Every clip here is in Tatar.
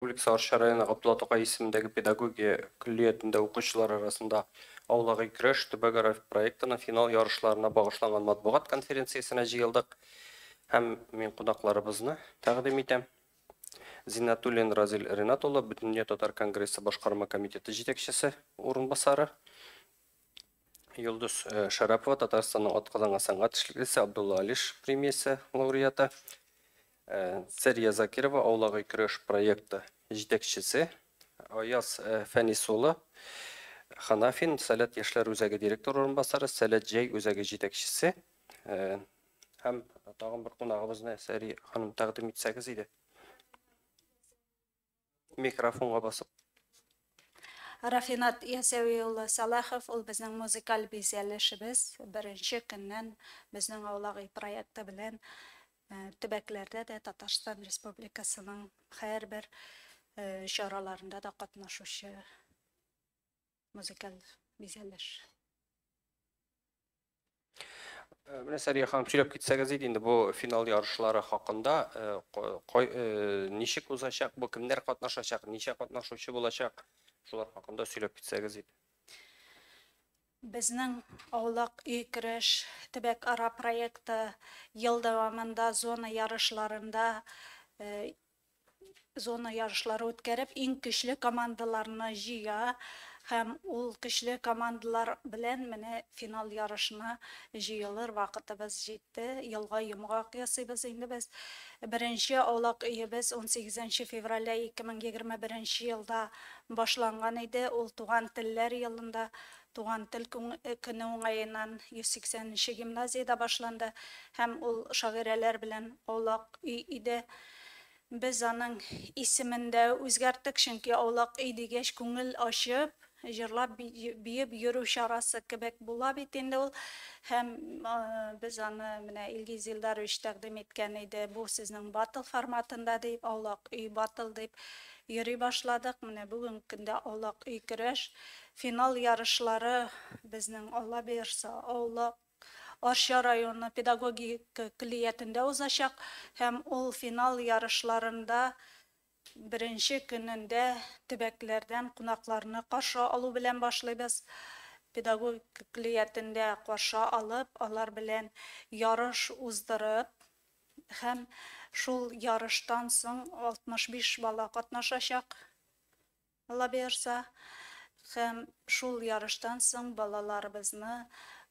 Республика Аршарайны Абдулла Тукай исемендәге педагогия күллиятендә укучылар арасында аулагы көрәш төбәгара проектының финал ярышларына багышланган матбугат конференциясенә җыелдык һәм мин кунакларыбызны тәкъдим итәм. Зиннатуллин Разил Ринат улы, Бөтендөнья Татар конгрессы башкарма комитеты җитәкчесе урынбасары. Йолдыз Шарапова, Татарстанның атказанган сәнгать эшлеклесе, Абдулла Алиш премиясе лауреаты. Сәрия Закирова, аулагы көрәш проекты җитәкчесе. Аяз Фәнис улы, Ханафин, Сәләт яшьләр үзәге директор урынбасары, Сәләт җәй үзәге җитәкчесе. Һәм тагын бер кунагыбызны Сәрия ханым тәкъдим итсәгез иде. Микрофонга басып. Рафинат Ясәви улы Салахов, ул безнең музыкаль бизәлешебез. Беренче көннән безнең аулагы проекты белән төбәкләрдә дә Татарстан Республикасының һәрбер чараларында да катнашучы музыкаль бизәлеш. Менә Сәрия ханым сөйләп китсәгез иде инде бу финал ярышлары хакында, ничек узачак, бу кемнәр катнашачак, ничә катнашучы булачак, шулар хакында сөйләп китсәгез иде. Безнең аулак өй көрәш төбәк ара проекты ел дәвамында зона ярышлары үткәреп, иң көчле командаларны җыя һәм ул көчле командалар белән менә финал ярышына җыелыр вакытыбыз җитте. Елга йомгак ясыйбыз инде без. Беренче аулак өебез 18 февральдә 2021 елда башланган иде. Ул туган телләр елында Туган тел көне уңаеннан 180-нче гимназиядә башланды һәм ул шагыйрәләр белән аулак өй иде. Без аның исемендә үзгәрттек, чөнки аулак өй дигәч күңел ачып, җырлап биеп йөрү чарасы кебек була бит инде ул. Һәм без аны менә Илгиз Илдарович тәкъдим иткән иде. Бу сезнең батл форматында дип, аулак өй батл дип йөри башладык. Менә бүген көндә аулак өй көрәш финал ярышлары безнең Алла бирса аулак Арча районы педагогик күллиятендә узачак һәм ул финал ярышларында беренче көнендә төбәкләрдән кунакларны каршы алу белән башлыйбыз. Педагогик күллиятендә каршы алып, алар белән ярыш уздырып һәм шул ярыштан соң 65 бала катнашачак. Алла бирса һәм шул ярыштан соң балаларыбызны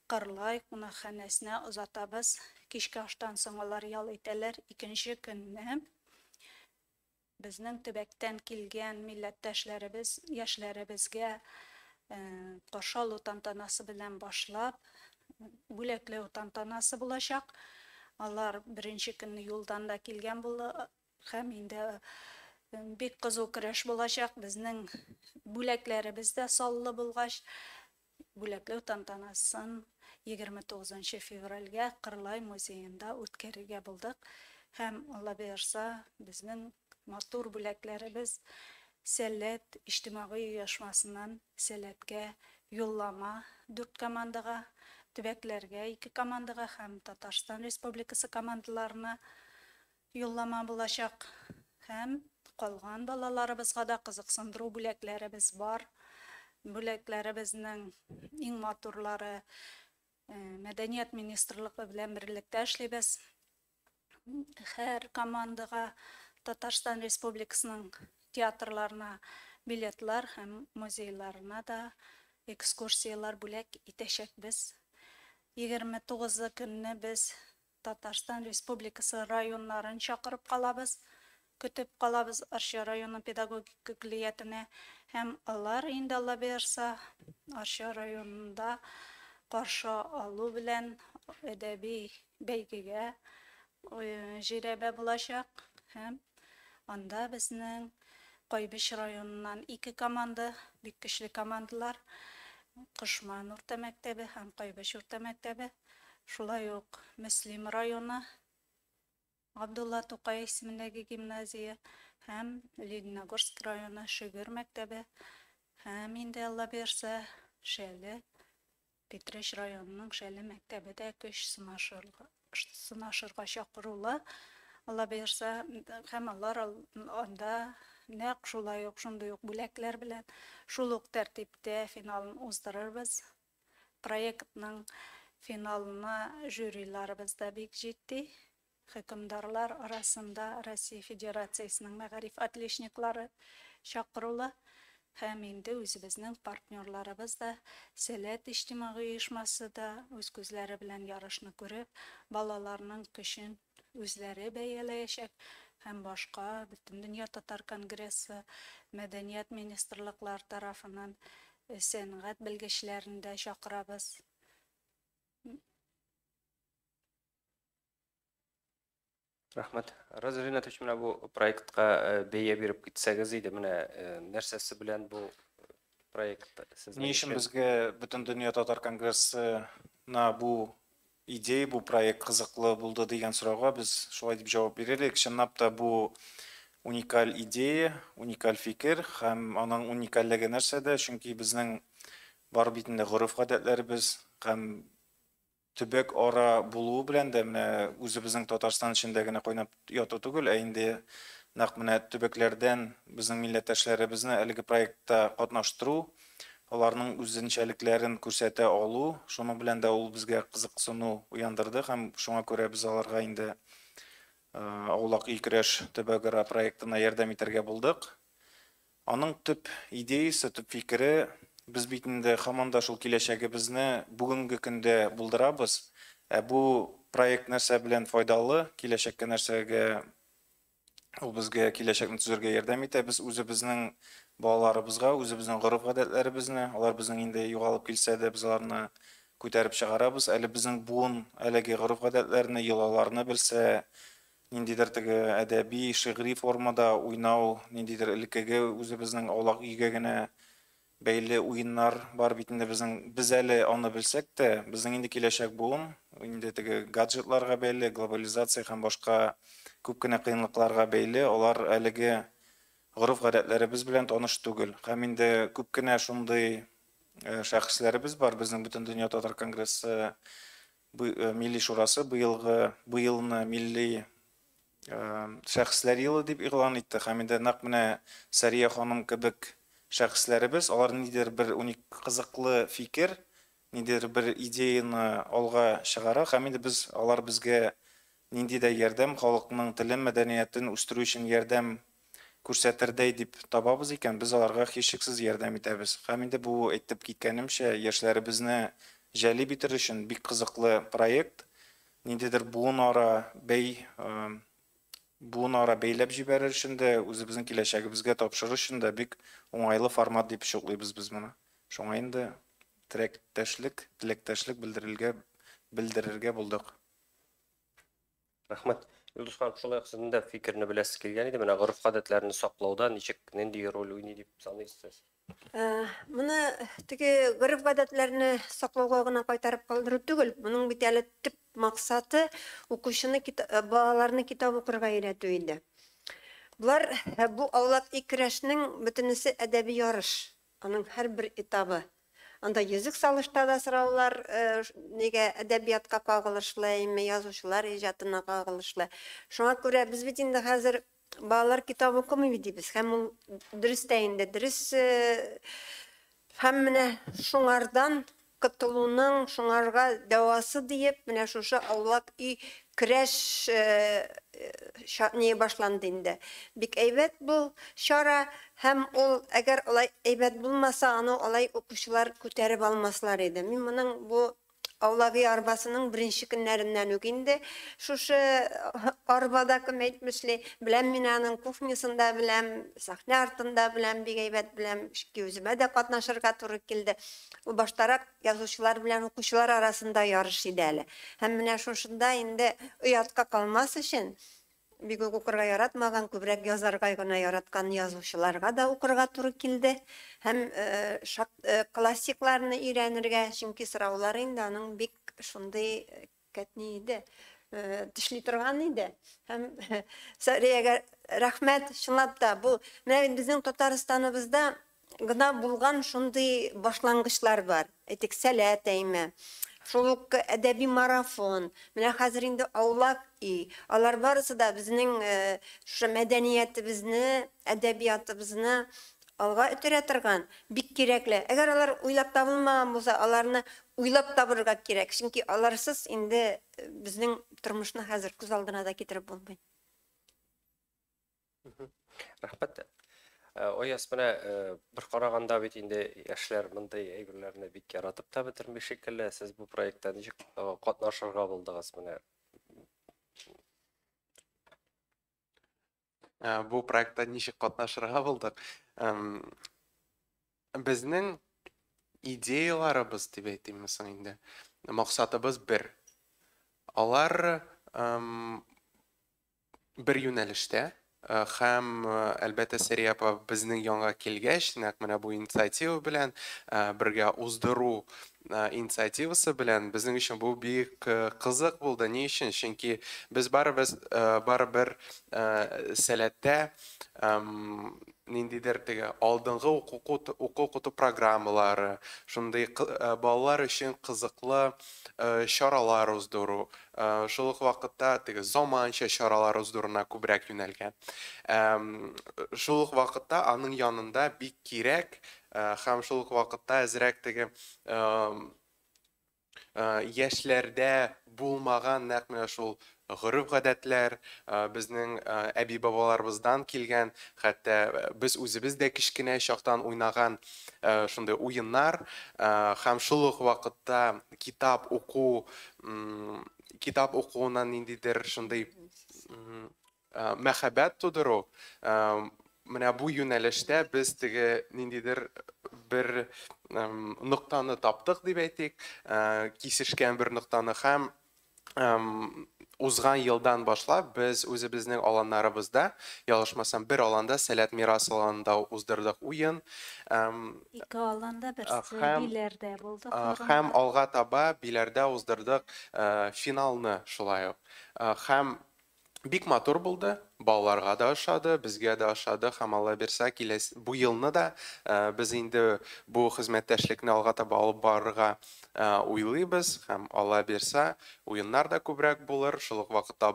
Кырлай кунакханәсенә озатабыз. Кичке аштан соң алар ял итәләр. Икенче көнне безнең төбәктән килгән милләттәшләребез, яшьләребезгә каршы алу тантанасы белән башлап, бүләкләү тантанасы булачак. Алар беренче көнне юлдан да килгән булды һәм инде бик кызу көрәш булачак. Безнең бүләкләребез дә саллы булгач, бүләкләү тантанасын 29 февральгә Кырлай музеенда үткәрергә булдык. Һәм Алла бирса, безнең матур бүләкләребез Сәләт иҗтимагый оешмасыннан Сәләткә юллама 4 командага, төбәкләргә 2 командага һәм Татарстан Республикасы командаларына юллама булачак. Һәм калган балаларыбызга да кызыксындыру бүләкләребез бар. Бүләкләребезнең иң матурлары Мәдәният министрлыгы белән берлектә эшлибез. Һәр командага Татарстан Республикасының театрларына билетлар һәм музейларына да экскурсиялар бүләк итәчәкбез. 29 көнне без Татарстан Республикасы районнарын чакырып калабыз. Көтеп калабыз Арча районы педагогик күллиятенә һәм алар инде Алла бирса Арча районында каршы алу белән әдәби бәйгегә җирәбә булачак һәм анда безнең Кайбыш районыннан 2 команда, бик көчле командалар, Кышман урта мәктәбе һәм Кайбыш урта мәктәбе, шулай ук Мөслим районы, Абдулла Тукай исемендәге гимназия һәм Лениногорск районы Шөгөр мәктәбе һәм инде Алла бирса Шәле Петреш районының Шәле мәктәбе дә көч сынашырга чакырулы. Алла бирса һәм алар анда Nәк шулай ук, шундый ук бүләкләр белән шул ук тәртиптә финалын уздырырбыз. Проектның финалына жюриларыбыз да бик җитди. Хөкемдарлар арасында Россия Федерациясының мәгариф отличниклары чакырыла. Һәм инде үзебезнең партнерларыбыз да, Сәләт иҗтимагый оешмасы да үз күзләре белән ярышны күреп, балаларның көчен үзләре бәяләячәк һәм башка бөтен дөнья татар конгрессы, мәдәният министрлыклар тарафыннан сәнгать белгечләрен дә чакырабыз. Рахмат. Раза Ринатович, менә бу проектка бәя биреп китсәгез иде, менә нәрсәсе белән бу проект сезнең Ни өчен өчен? безгә бөтен дөнья татар конгрессына бу идея, бу проект кызыклы булды дигән сорауга без шулай дип җавап бирерлек. Чынлап та бу уникаль идея, уникаль фикер һәм аның уникальлеге нәрсәдә? Чөнки безнең бар битендә гореф-гадәтләребез һәм төбәк ара булуы белән дә менә үзебезнең Татарстан эчендә генә кайнап яту түгел, инде нәкъ менә төбәкләрдән безнең милләттәшләребезне әлеге проектта катнаштыру, аларның үзенчәлекләрен күрсәтә алу, шуның белән дә ул безгә кызыксыну уяндырды һәм шуңа күрә без аларга инде Аулак үй көрәш төбәкара проектына ярдәм итәргә булдык. Аның төп идеясе, төп фикере, без бит инде һаман да шул киләчәгебезне бүгенге көндә булдырабыз. Бу проект нәрсә белән файдалы, киләчәккә нәрсәгә ул безгә киләчәкне төзергә ярдәм итә. Без үзебезнең балаларыбызга, үзебезнең гореф-гадәтләребезне, алар безнең инде югалып килсә дә, без аларны күтәреп чыгарабыз. Әле безнең буын, әлеге гореф-гадәтләрне, йолаларны белсә, ниндидер теге әдәби, шигъри формада уйнау, ниндидер элеккеге үзебезнең Аулак өйгә генә бәйле уеннар бар бит инде безнең. Без әле аны белсәк тә, безнең инде киләчәк буын, инде теге гаджетларга бәйле, глобализация һәм башка күп кенә кыенлыкларга бәйле, алар әлеге гореф-гадәтләребез белән таныш түгел. Һәм инде күп кенә шундый шәхесләребез бар, безнең бөтен дөнья татар конгрессы милли шурасы быелны милли шәхесләр елы дип игълан итте. Һәм инде нәкъ менә Сәрия ханым кебек шәхесләребез, алар ниндидер бер уник кызыклы фикер, ниндидер бер идеяны алга чыгара, һәм инде без алар безгә нинди дә ярдәм, халыкның телен, мәдәниятен үстерү өчен ярдәм күрсәтердәй дип табабыз икән, без аларга һичшиксез ярдәм итәбез. Һәм инде бу әйтеп киткәнемчә, яшьләребезне җәлеп итер өчен бик кызыклы проект, ниндидер буын ара бәйләп җибәрер өчен дә, үзебезнең киләчәгебезгә тапшырыр өчен дә бик уңайлы формат дип шуклыйбыз без моны. Шуңа инде теләктәшлек белдерергә булдык. Рахмат. Юлдус ханым, шулай ук сезнең дә фикерне беләсез килгән иде, менә гореф-гадәтләрне саклауда нинди роль уйный дип саныйсыз? Моны теге гореф-гадәтләрне саклауга гына кайтарып калдыру түгел. Моның бит әле төп максаты укучыны, балаларны китап укырга өйрәтү иде. Булар бу Аулак үй көрәшнең бөтенесе әдәби ярыш. Аның һәрбер этабы. Анда язык салышта да сораулар, нигә әдәбиятка кагылышлы, язучылар иҗатына кагылышлы. Шуңа күрә без бит инде хәзер балалар китап укымый дибез. Һәм ул дөрес тә инде, дөрес һәм менә шуңардан кытылуның, шуңарга дәвасы диеп, менә шушы Аулак үй көрәш не башланды инде. Бик әйбәт бу чара, һәм ул әгәр алай әйбәт булмаса, аны алай укучылар күтәреп алмаслар иде. Мин моның бу Аулак үй арбасының беренче көннәреннән үк инде шушы арбада кем әйтмешли, беләм мин аның кухнясында беләм, сахна артында беләм, бик әйбәт беләм, үземә дә катнашырга туры килде. Ул баштарак язучылар белән укучылар арасында ярыш иде әле. Һәм менә шушында инде оятка калмас өчен бик укырга яратмаган, күбрәк язарга гына яраткан язучыларга да укырга туры килде. Һәм классикларны өйрәнергә, чөнки сораулар инде аның бик шундый кәтни иде, тишли торган иде. Һәм Сәриягә рәхмәт, чынлап та бу менә безнең Татарстаныбызда гына булган шундый башлангычлар бар. Әйтик, Сәләт әйме, шул ук әдәби марафон, менә хәзер инде аулак и. Алар барысы да безнең шушы мәдәниятебезне, әдәбиятыбызны алга үтерә торган бик кирәкле. Әгәр алар уйлап табылмаган булса, аларны уйлап табырга кирәк. Чөнки аларсыз инде безнең тормышны хәзер күз алдына да китереп булмый. Рәхмәт. Ояс менә бер караганда бит инде яшьләр мондай әйберләрне бик яратып та бетерми шикелле. Сез бу проектта ничек катнашырга булдыгыз менә? Бу проектта ничек катнашырга булдык? Безнең идеяларыбыз дип әйтим соң инде. Максатыбыз бер. Алар бер юнәлештә һәм әлбәттә Сәрия апа безнең янга килгәч, нәкъ менә бу инициатива белән бергә уздыру инициативасы белән безнең өчен бу бик кызык булды. Ни өчен? Чөнки без барыбер сәләттә ниндидер теге алдынгы укыту программалары, шундый балалар өчен кызыклы чаралар уздыру, шул ук вакытта теге заманча чаралар уздыруна күбрәк юнәлгән. Шул ук вакытта аның янында бик кирәк һәм шул ук вакытта әзрәк теге яшьләрдә булмаган нәкъ менә шул гореф-гадәтләр, безнең әби-бабаларыбыздан килгән, хәтта без үзебез дә кичкенә чактан уйнаган шундый уеннар һәм шул ук вакытта китап укуыннан ниндидер шундый мәхәббәт тудыру. Менә бу юнәлештә без теге ниндидер бер ноктаны таптык дип әйтик, кисешкән бер ноктаны һәм узган елдан башлап без үзебезнең аланнарыбызда, ялгышмасам, бер аланда Сәләт мирасы аланында уздырдык уен. Ике аланда берсе биләрдә булды. Һәм алга таба биләрдә уздырдык финалны шулай ук. Һәм бик матур булды. Балаларга да ошады, безгә дә ошады һәм Алла бирсә бу елны да без инде бу хезмәттәшлекне алга таба алып барырга уйлыйбыз һәм Алла бирсә уеннар да күбрәк булыр. Шул ук вакытта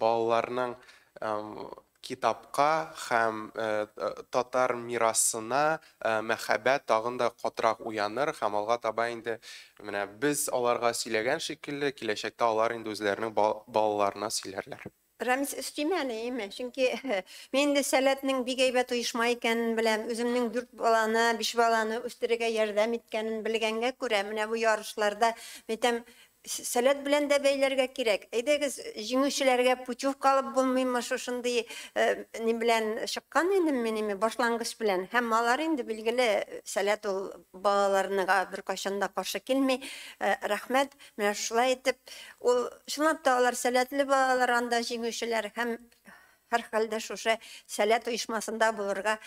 балаларның китапка һәм татар мирасына мәхәббәт тагын да катырак уяныр һәм алга таба инде менә без аларга сөйләгән шикелле киләчәктә алар инде үзләренең балаларына сөйләрләр. Рамис өстимәне име, чөнки мен дә Сәләтнең бик әйбәт оешма икәнен беләм, үземнең 4 баланы, 5 баланы үстерергә ярдәм иткәнен белгәнгә күрә, менә бу ярышларда әйтәм, Сәләт белән дә бәйләргә кирәк. Әйдәгез, җиңүчеләргә путевка алып булмыймы шушындый ни белән чыккан идем мин башлангыч белән. Һәм алар инде билгеле Сәләт ул балаларына бер кайчан да каршы килми. Рәхмәт. Менә шулай итеп, ул чынлап та алар Сәләтле балалар анда җиңүчеләр һәм һәр хәлдә шушы Сәләт оешмасында булырга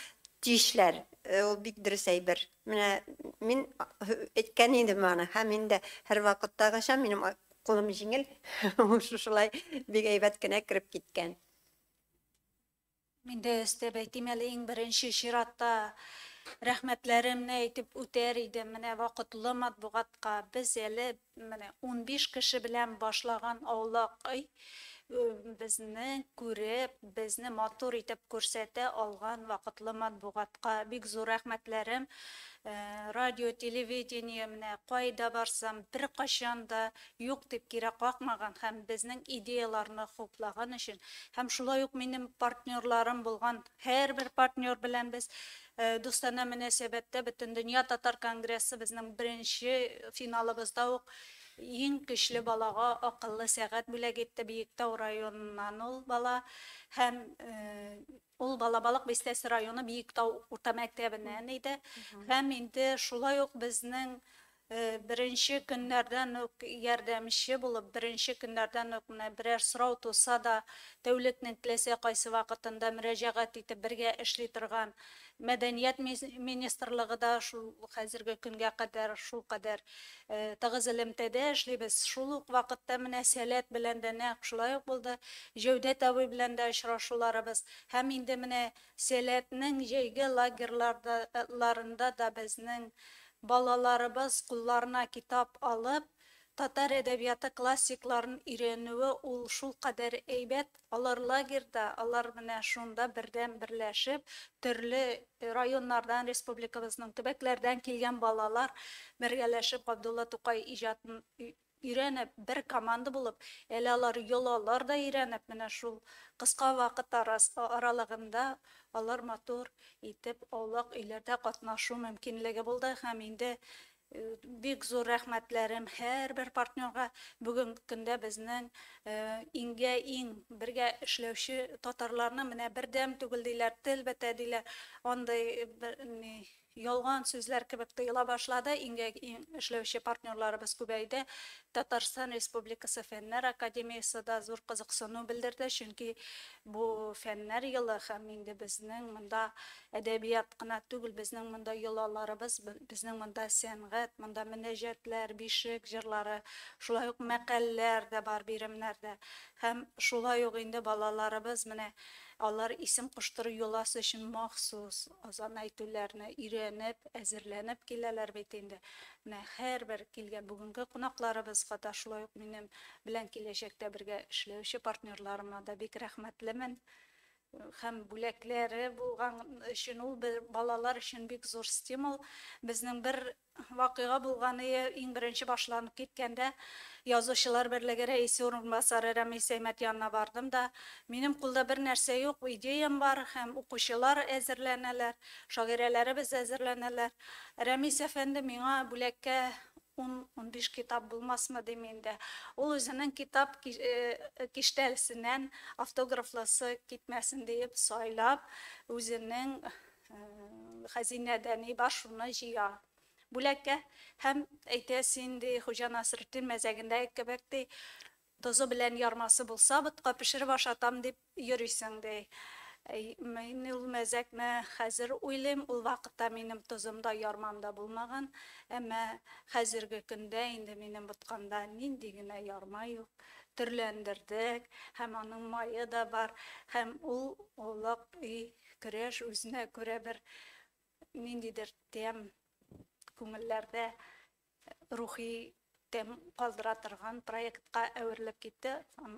тиешләр. Ул бик дөрес әйбер. Менә мин әйткән идем аны, һәм инде һәр вакыттагыча минем кулым җиңел, шулай бик әйбәт кенә кирип киткән. Мин дә өстәп әйтим әле иң беренче чиратта рәхмәтләремне әйтеп үтәр идем. Менә вакытлы матбугатка без әле менә 15 кеше белән башлаган аулак безне күреп, безне матур итеп күрсәтә алган вакытлы матбугатка бик зур рәхмәтләрем. Радио, телевидение менә кайда барсам, бер кашан да юк дип кире какмаган һәм безнең идеяларны хуплаган өчен. Һәм шулай ук минем партнерларым булган һәрбер партнер белән без дустана мөнәсәбәттә бөтен дөнья татар конгрессы безнең беренче финалыбызда ук иң көчле балага акыллы сәгать бүләк итте Биектау районыннан ул бала һәм ул бала Балык Бистәсе районы Биектау урта мәктәбеннән иде. Һәм инде шулай ук безнең беренче көннәрдән үк ярдәмче булып, беренче көннәрдән үк менә берәр сорау туса да дәүләтнең теләсә кайсы вакытында мөрәҗәгать итеп бергә эшли торган Мәдәният министрлыгы да шул хәзерге көнгә кадәр шул кадәр тыгыз элемтәдә эшлибез. Шул ук вакытта менә Сәләт белән дә нәкъ шулай ук булды. Җәүдәт абый белән дә очрашуларыбыз һәм инде менә Сәләтнең җәйге лагерьларында да безнең балаларыбыз кулларына китап алып, татар әдәбияты классикларын өйрәнүе ул шул кадәр әйбәт. Алар лагерьда, алар менә шунда бердәм берләшеп, төрле районнардан, республикабызның төбәкләрдән килгән балалар бергәләшеп Габдулла Тукай иҗатын өйрәнеп, бер команда булып, әле алар йолалар да өйрәнеп, менә шул кыска вакыт аралыгында алар матур итеп аулак өйләрдә катнашу мөмкинлеге булды һәм инде бик зур рәхмәтләрем һәрбер партнерга. Бүген көндә безнең иңгә иң бергә эшләүче татарларны менә бердәм түгел диләр, тел бетә диләр. Андай ялган сүзләр кебек тоела башлады. Иңгә иң эшләүче партнерларыбыз күбәйде. Татарстан Республикасы Фәннәр Академиясы да зур кызыксыну белдерде, чөнки бу фәннәр елы һәм инде безнең монда әдәбият кына түгел, безнең монда йолаларыбыз, безнең монда сәнгать, монда мөнәҗәтләр, бишек җырлары, шулай ук мәкаләләр дә бар биремнәрдә. Һәм шулай ук инде балаларыбыз менә алар исем куштыру йоласы өчен махсус азан әйтүләрне өйрәнеп, әзерләнеп киләләр бит инде. Менә һәрбер килгән бүгенге кунакларыбызга да шулай ук минем белән киләчәктә бергә эшләүче партнерларыма да бик рәхмәтлемен. Һәм бүләкләре булган өчен ул балалар өчен бик зур стимул. Безнең бер вакыйга булганы иң беренче башланып киткәндә Язучылар берлеге рәисе урынбасары Рәмис Әймәт янына бардым да, минем кулда бер нәрсә юк, идеям бар һәм укучылар әзерләнәләр, шагыйрәләребез әзерләнәләр. Рәмис әфәнде миңа бүләккә 10-15 китап булмасмы дим инде. Ул үзенең китап киштәлсеннән автографласы китмәсен диеп сайлап, үзенең хәзинәдән бар шуны җыя. Бүләккә һәм әйтәсе инде Хуҗа Насретдин мәзәгендә кебек ди, тозы белән ярмасы булса, бутка пешереп ашатам дип йөрисең ди. Мин ул мәзәкне хәзер уйлыйм, ул вакытта минем тозымда, ярмамда булмаган, әмма хәзерге көндә инде минем бутканда нинди генә ярма юк, төрләндердек, һәм аның майы да бар, һәм ул олак көрәш үзенә күрә бер ниндидер тәм күңелләрдә рухи тәм калдыра торган проектка әверелеп китте.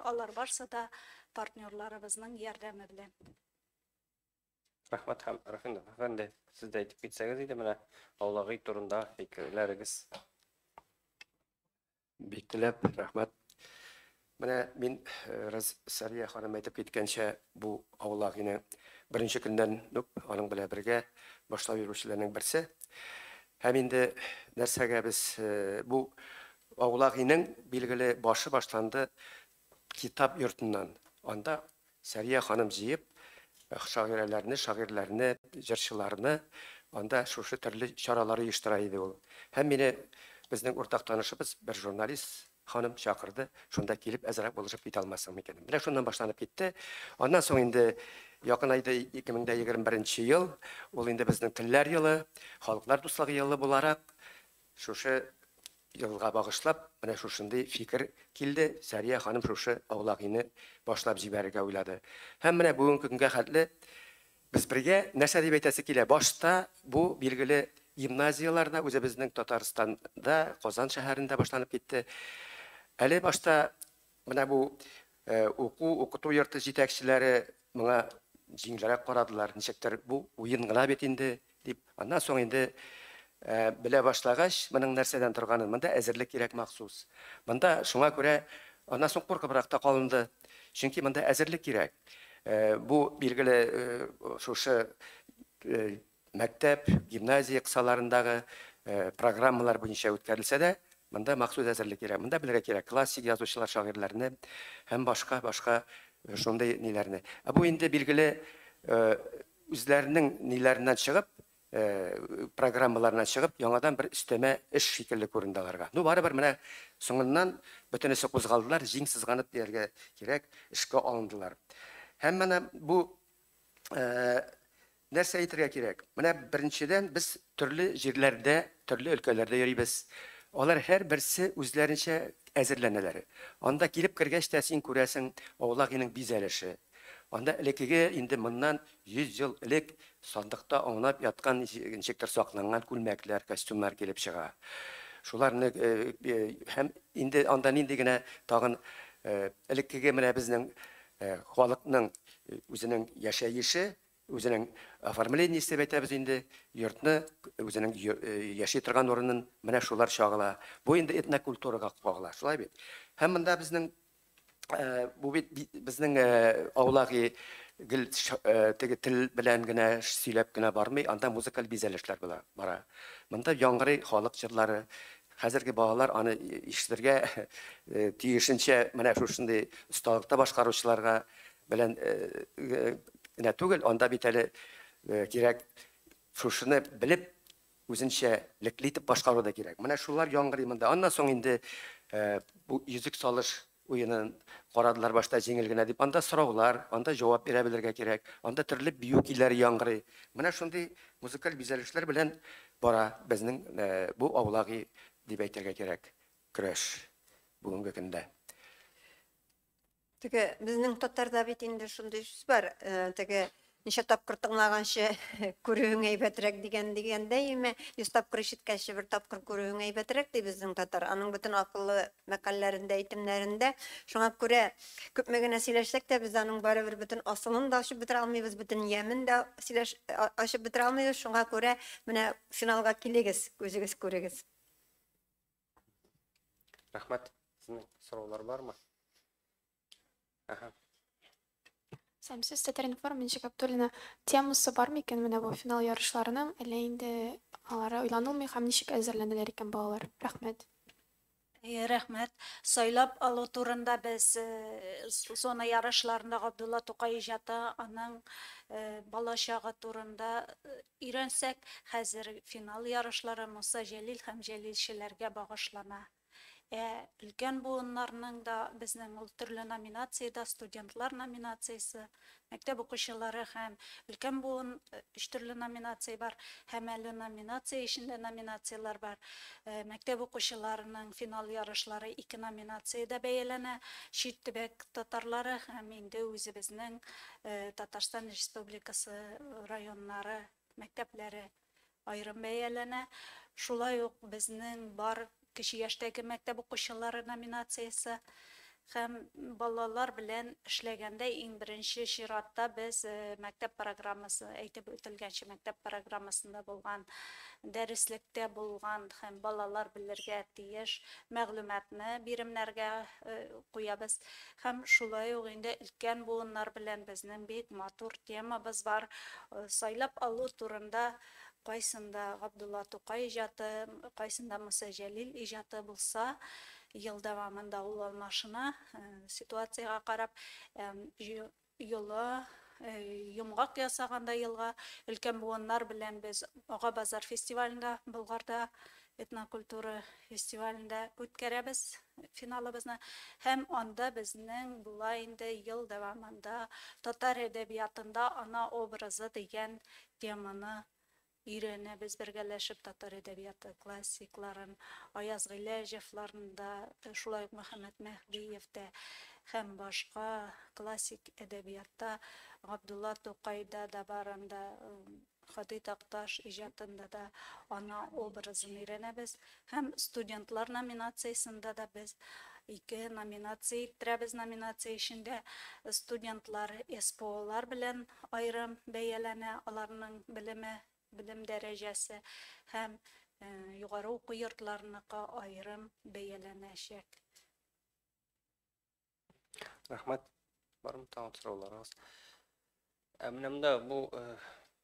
Алар барса да партнерларыбызның ярдәме белән. Рәхмәт һәм Рафинов әфәнде, сез дә әйтеп китсәгез иде менә аулагы турында фикерләрегез. Бик теләп, рәхмәт. Менә мин Сәрия ханым әйтеп киткәнчә, бу аулагыны беренче көндән үк аның белән бергә башлап йөрүчеләрнең берсе. Һәм инде нәрсәгә без бу аулагының билгеле башы башланды китап йортыннан. Анда Сәрия ханым җыеп шагыйрьләрне, җырчыларны анда шушы төрле чаралар оештыра иде ул. Һәм мине безнең уртак танышыбыз бер журналист ханым чакырды, шунда килеп әзрәк булышып китә алмассың микән. Менә шуннан башланып китте. Аннан соң инде якын айда 2021 ел, ул инде безнең телләр елы, халыклар дуслыгы елы буларак шушы елга багышлап, менә шушындый фикер килде. Сәрия ханым шушы аулагыны башлап җибәрергә уйлады. Һәм менә бүгенге көнгә хәтле без бергә нәрсә дип әйтәсе килә. Башта бу билгеле гимназияларда, үзебезнең Татарстанда, Казан шәһәрендә башланып китте. Әле башта менә бу укыту йорты җитәкчеләре моңа җиңелрәк карадылар. Ничектер бу уен гына бит инде дип. Аннан соң инде белә башлагач, моның нәрсәдән торганын, монда әзерлек кирәк махсус. Монда шуңа күрә аннан соң куркыбрак та калынды. Чөнки монда әзерлек кирәк. Бу билгеле шушы мәктәп, гимназия кысаларындагы программалар буенча үткәрелсә дә, монда махсус әзерлек кирәк. Монда белергә кирәк классик язучылар, шагыйрьләрне һәм башка шундай ниләрне. Бу инде билгеле үзләренең ниләреннән чыгып, программаларынан чыгып, яңадан бер өстәмә эш шикелле күренде аларга. Ну барыбер менә соңыннан бөтенесе кузгалдылар, җиң сызганып дияргә кирәк, эшкә алындылар. Һәм менә бу нәрсә әйтергә кирәк? Менә беренчедән без төрле җирләрдә, төрле өлкәләрдә йөрибез. Алар һәр берсе үзләренчә әзерләнәләр. Анда килеп кергәч тә син күрәсең аулагының бизәлеше. Анда элекеге инде моннан 100 ел элек сандыкта оңнап яткан ничектер сакланган күлмәкләр, костюмнар килеп чыга. Шуларны һәм инде анда нинди генә тагын элекеге менә безнең халыкның үзенең яшәеше, үзенең оформлениесе бәйтәбез инде йортны үзенең яши торган урынын менә шулар чагыла. Бу инде этнокультурага кагыла. Шулай бит. Һәм монда безнең бу бит безнең аулагы гел теге тел белән генә сөйләп кенә бармый, анда музыкаль бизәлешләр бара. Монда яңгырый халык җырлары. Хәзерге балалар аны ишетергә тиешенчә менә шушындый осталыкта башкаручыларга белән генә түгел, анда бит әле кирәк шушыны белеп үзенчә лекле итеп башкару да кирәк. Менә шулар яңгырый монда. Аннан соң инде бу йөзек салыш уенын карадылар башта җиңел генә дип. Анда сораулар, анда җавап бирә белергә кирәк. Анда төрле бию көйләре яңгырый. Менә шундый музыкаль бизәлешләр белән бара безнең бу аулагы дип әйтергә кирәк көрәш бүгенге көндә. Теге безнең татарда бит инде шундый сүз бар. Теге ничә тапкыр тыңлаганчы күрүең әйбәтрәк дигәндәй, 100 тапкыр ишеткәнче бер тапкыр күрүең әйбәтрәк ди безнең татар. Аның бөтен акыллы мәкалләрендә, әйтемнәрендә. Шуңа күрә күпме генә сөйләшсәк тә без аның барыбер бөтен асылын да ачып бетерә алмыйбыз, бөтен ямен дә ачып бетерә алмыйбыз. Шуңа күрә менә финалга килегез, күзегез күрегез. Рәхмәт. Сезнең сораулар бармы? Сәмсез Татар-информ Минчик Абдуллина темасы бар микән менә бу финал ярышларының, әллә инде алары уйланылмый һәм ничек әзерләнәләр икән балалар? Рәхмәт. Рәхмәт. Сайлап алу турында без зона ярышларында Габдулла Тукай иҗаты аның балачагы турында өйрәнсәк, хәзер финал ярышлары Муса Җәлил һәм Җәлилчеләргә багышлана. Өлкән буыннарның да безнең ул төрле номинациядә студентлар номинациясе, мәктәп укучылары һәм өлкән буын 3 төрле номинация бар, һәм әле номинация ишендә номинациялар бар. Мәктәп укучыларының финал ярышлары 2 номинациядә бәяләнә. Чит төбәк татарлары һәм инде үзебезнең Татарстан Республикасы районнары, мәктәпләре аерым бәяләнә. Шулай ук безнең бар кече яшьтәге мәктәп укучылары номинациясе һәм балалар белән эшләгәндә иң беренче чиратта без мәктәп программасы, әйтеп үтелгәнчә мәктәп программасында булган, дәреслектә булган һәм балалар белергә тиеш мәгълүматны биремнәргә куябыз. Һәм шулай ук инде өлкән буыннар белән безнең бик матур темабыз бар. Сайлап алу турында кайсында Габдулла Тукай иҗаты, кайсында Муса Җәлил иҗаты булса, ел дәвамында ул алмашына, ситуацияга карап, йолы йомгак ясаганда елга өлкән буыннар белән без Ага базар фестивалендә, Болгарда этнокультура фестивалендә үткәрәбез финалыбызны. Һәм анда безнең була инде ел дәвамында татар әдәбиятында ана образы дигән теманы өйрәнәбез бергәләшеп, татар әдәбияты классикларын, Аяз Гыйләҗевләрен дә, шулай ук Мөхәммәд Мәһдиев дә һәм башка классик әдәбиятта Габдулла Тукайда да барында, Хади Такташ иҗатында да ана образын өйрәнәбез. Һәм студентлар номинациясендә дә без 2 номинация иттерәбез. Номинация ишендә студентлар СПОлар белән аерым бәяләнә, аларның белем дәрәҗәсе һәм югары уку йортларыныкы аерым бәяләнәчәк. Рәхмәт. Бармы тагын сорауларыгыз? Менә монда бу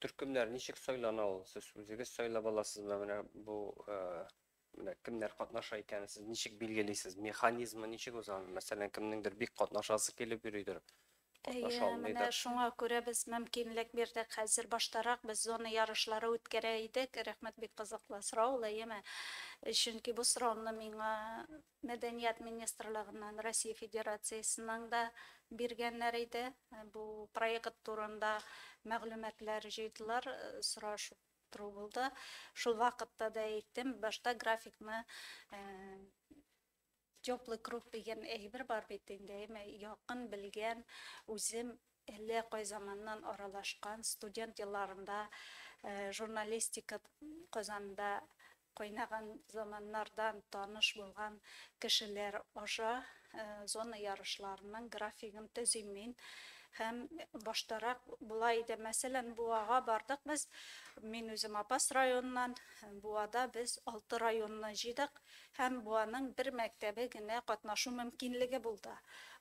төркемнәр ничек сайлана ул? Сез үзегез сайлап аласызмы? Менә бу менә кемнәр катнаша икән, сез ничек билгелисез? Механизмы ничек узган? Мәсәлән, кемнеңдер бик катнашасы килеп йөридер. Менә шуңа күрә без мөмкинлек бирдек. Хәзер баштарак без зона ярышлары үткәрә идек. Рәхмәт, бик кызыклы сорау, әйеме? Чөнки бу сорауны миңа Мәдәният министрлыгыннан, Россия Федерациясеннән дә биргәннәр иде. Бу проект турында мәгълүматлар җыйдылар, сорашу булды. Шул вакытта да әйттем, башта графикны теплый круг дигән әйбер бар бит инде, якын белгән, үзем әллә кай заманнан аралашкан студент елларында журналистика Казанда кайнаган заманнардан таныш булган кешеләр аша зона ярышларының графигын төзим мин. Һәм баштарак булай иде. Мәсәлән, Буага бардык без. Мин үзем Апас районыннан, Буада без 6 районны җыйдык. Һәм Буаның бер мәктәбе генә катнашу мөмкинлеге булды.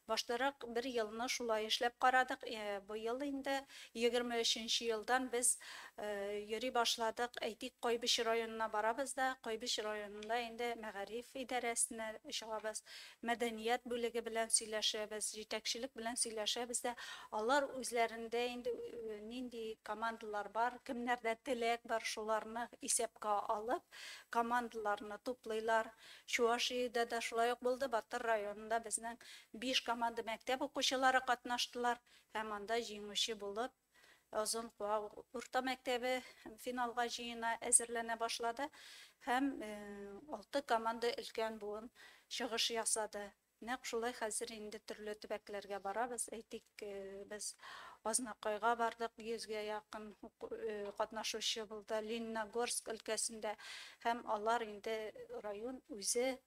Баштарак бер елны шулай эшләп карадык. Бу ел инде 23нче елдан без йөри башладык. Әйтик, Кайбыш районына барабыз да, Кайбыш районында инде мәгариф идарәсенә чыгабыз. Мәдәният бүлеге белән сөйләшәбез, җитәкчелек белән сөйләшәбез дә. Алар үзләрендә инде нинди командалар бар, кемнәрдә теләк бар, шуларны исәпкә алып, командаларны туплыйлар. Чувашиядә дә шулай ук булды. Батыр районында безнең 5 команда мәктәп укучылары катнаштылар. Һәм анда җиңүче булып, Озын Куа урта мәктәбе финалга җыена әзерләнә башлады. Һәм 6 команда өлкән буын чыгыш ясады. Нәкъ шулай хәзер инде төрле төбәкләргә барабыз. Әйтик, без Азнакайга бардык, 100гә якын катнашучы булды. Лениногорск өлкәсендә һәм алар инде район үзе